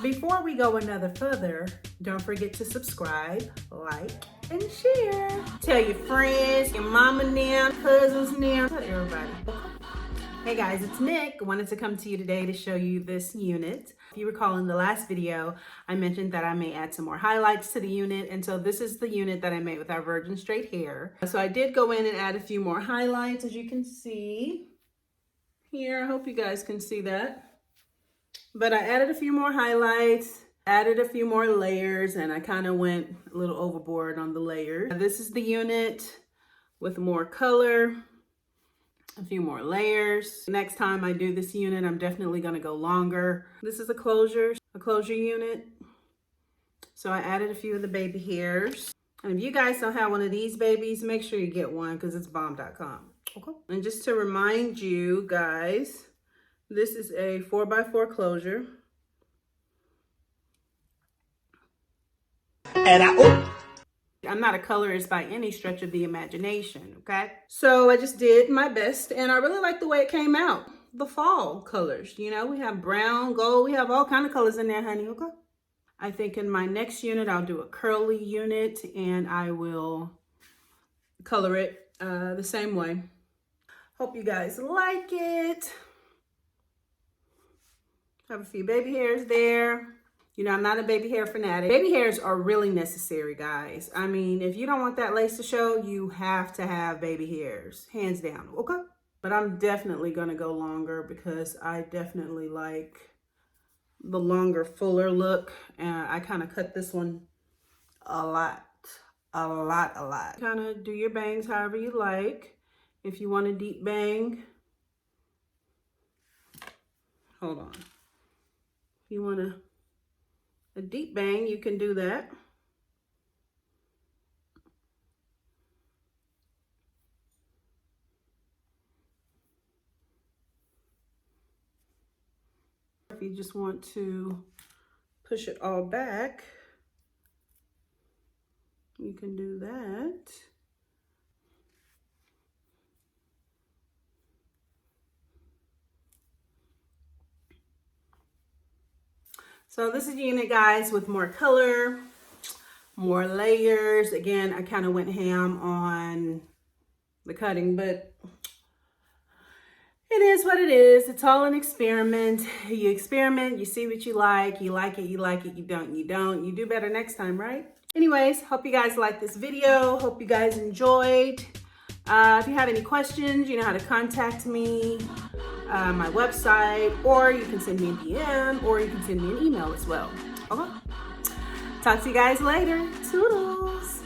Before we go another further, don't forget to subscribe, like, and share. Tell your friends, your mama now, cousins now, tell everybody. Hey guys, it's Nick. I wanted to come to you today to show you this unit. If you recall in the last video, I mentioned that I may add some more highlights to the unit, and so this is the unit that I made with our virgin straight hair. So I did go in and add a few more highlights, as you can see here. I hope you guys can see that. But I added a few more highlights, added a few more layers, and I kind of went a little overboard on the layers. This is the unit with more color, a few more layers. Next time I do this unit, I'm definitely gonna go longer. This is a closure unit. So I added a few of the baby hairs. And if you guys don't have one of these babies, make sure you get one because it's bomb.com. Okay. And just to remind you guys, this is a 4x4 closure. And I'm not a colorist by any stretch of the imagination, okay? So I just did my best and I really like the way it came out. The fall colors, you know, we have brown, gold, we have all kinds of colors in there, honey, okay? I think in my next unit, I'll do a curly unit and I will color it the same way. Hope you guys like it. Have a few baby hairs there. You know, I'm not a baby hair fanatic. Baby hairs are really necessary, guys. I mean, if you don't want that lace to show, you have to have baby hairs, hands down, okay? But I'm definitely gonna go longer because I definitely like the longer, fuller look. And I kind of cut this one a lot. Kind of do your bangs however you like. If you want a deep bang, hold on. If you want a deep bang, you can do that. If you just want to push it all back, you can do that. So this is the unit, guys, with more color, more layers. Again, I kind of went ham on the cutting, but it is what it is. It's all an experiment. You experiment, you see what you like it, you like it, you don't, you don't. You do better next time, right? Anyways, hope you guys liked this video. Hope you guys enjoyed. If you have any questions, you know how to contact me. My website, or you can send me a DM, or you can send me an email as well. Okay? Talk to you guys later. Toodles.